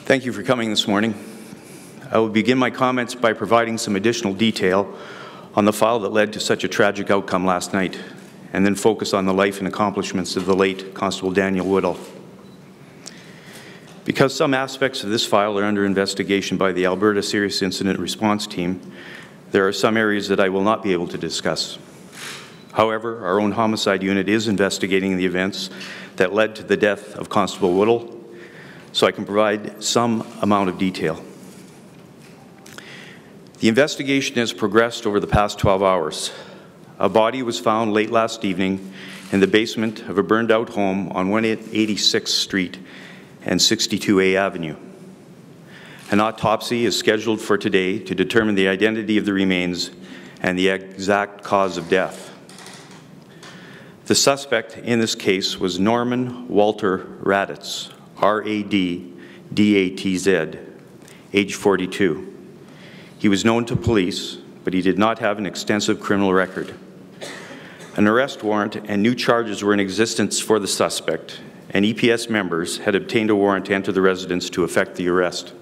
Thank you for coming this morning. I will begin my comments by providing some additional detail on the file that led to such a tragic outcome last night, and then focus on the life and accomplishments of the late Constable Daniel Woodall. Because some aspects of this file are under investigation by the Alberta Serious Incident Response Team, there are some areas that I will not be able to discuss. However, our own homicide unit is investigating the events that led to the death of Constable Woodall, so I can provide some amount of detail. The investigation has progressed over the past 12 hours. A body was found late last evening in the basement of a burned-out home on 186th Street and 62A Avenue. An autopsy is scheduled for today to determine the identity of the remains and the exact cause of death. The suspect in this case was Norman Walter Raddatz, R-A-D-D-A-T-Z, age 42. He was known to police, but he did not have an extensive criminal record. An arrest warrant and new charges were in existence for the suspect, and EPS members had obtained a warrant to enter the residence to effect the arrest.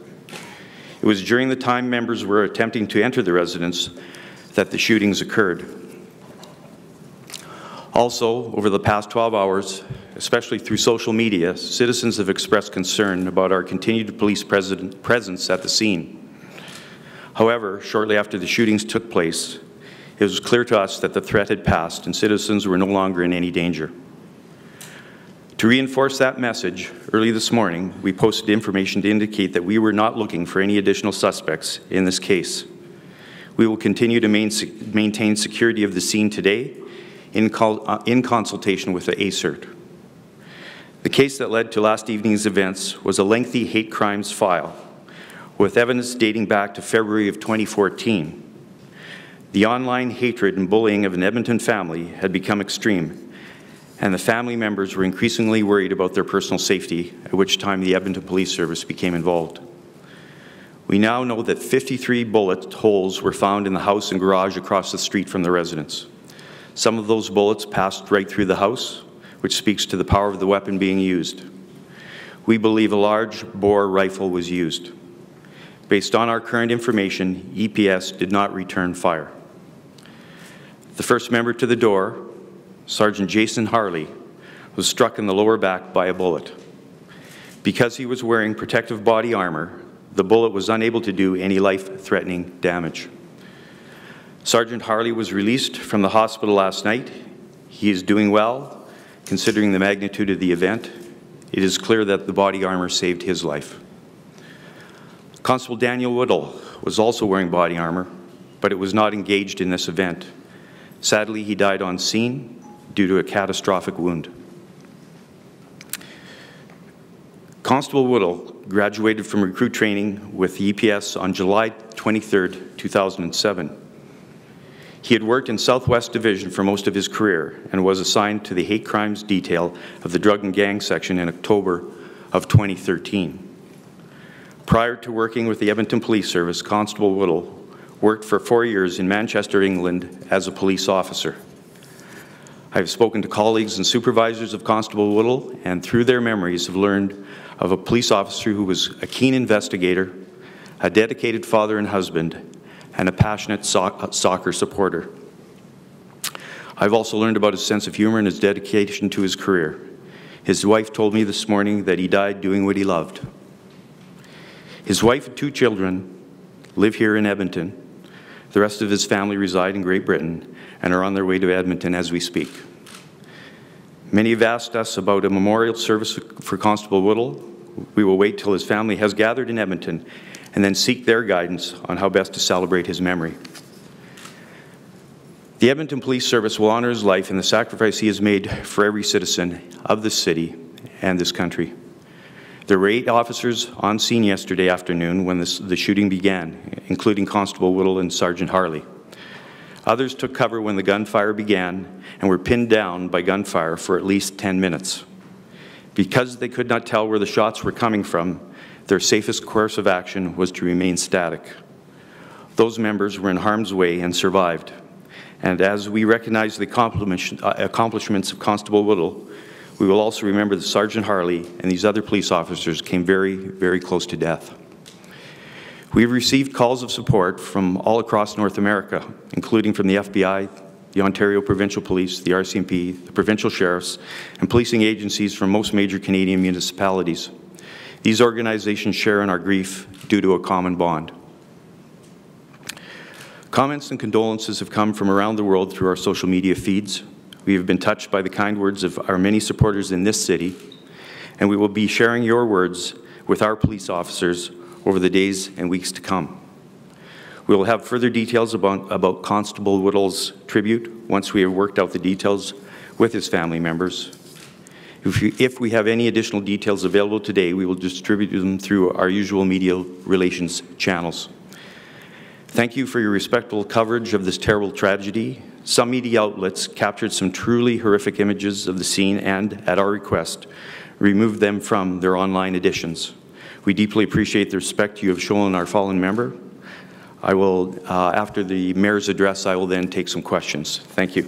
It was during the time members were attempting to enter the residence that the shootings occurred. Also, over the past 12 hours, especially through social media, citizens have expressed concern about our continued police presence at the scene. However, shortly after the shootings took place, it was clear to us that the threat had passed and citizens were no longer in any danger. To reinforce that message, early this morning, we posted information to indicate that we were not looking for any additional suspects in this case. We will continue to maintain security of the scene today in consultation with the ACERT. The case that led to last evening's events was a lengthy hate crimes file, with evidence dating back to February of 2014. The online hatred and bullying of an Edmonton family had become extreme, and the family members were increasingly worried about their personal safety, at which time the Edmonton Police Service became involved. We now know that 53 bullet holes were found in the house and garage across the street from the residence. Some of those bullets passed right through the house, which speaks to the power of the weapon being used. We believe a large bore rifle was used. Based on our current information, EPS did not return fire. The first member to the door, Sergeant Jason Harley, was struck in the lower back by a bullet. Because he was wearing protective body armor, the bullet was unable to do any life-threatening damage. Sergeant Harley was released from the hospital last night. He is doing well, considering the magnitude of the event. It is clear that the body armor saved his life. Constable Daniel Woodall was also wearing body armor, but it was not engaged in this event. Sadly, he died on scene due to a catastrophic wound. Constable Woodall graduated from recruit training with the EPS on July 23, 2007. He had worked in Southwest Division for most of his career and was assigned to the hate crimes detail of the drug and gang section in October of 2013. Prior to working with the Edmonton Police Service, Constable Woodall worked for 4 years in Manchester, England as a police officer. I have spoken to colleagues and supervisors of Constable Woodall, and through their memories have learned of a police officer who was a keen investigator, a dedicated father and husband, and a passionate soccer supporter. I've also learned about his sense of humor and his dedication to his career. His wife told me this morning that he died doing what he loved. His wife and 2 children live here in Edmonton. The rest of his family reside in Great Britain and are on their way to Edmonton as we speak. Many have asked us about a memorial service for Constable Woodall. We will wait till his family has gathered in Edmonton and then seek their guidance on how best to celebrate his memory. The Edmonton Police Service will honor his life and the sacrifice he has made for every citizen of this city and this country. There were 8 officers on scene yesterday afternoon when the shooting began, including Constable Woodall and Sergeant Harley. Others took cover when the gunfire began and were pinned down by gunfire for at least 10 minutes. Because they could not tell where the shots were coming from, their safest course of action was to remain static. Those members were in harm's way and survived. And as we recognize the accomplishments of Constable Woodall, We will also remember that Sergeant Harley and these other police officers came very, very close to death. We've received calls of support from all across North America, including from the FBI, the Ontario Provincial Police, the RCMP, the provincial sheriffs, and policing agencies from most major Canadian municipalities. These organizations share in our grief due to a common bond. Comments and condolences have come from around the world through our social media feeds. We have been touched by the kind words of our many supporters in this city, and we will be sharing your words with our police officers over the days and weeks to come. We will have further details about Constable Whittle's tribute once we have worked out the details with his family members. If we have any additional details available today, we will distribute them through our usual media relations channels. Thank you for your respectful coverage of this terrible tragedy. Some media outlets captured some truly horrific images of the scene and, at our request, removed them from their online editions. We deeply appreciate the respect you have shown our fallen member. I will, after the Mayor's address, I will then take some questions. Thank you.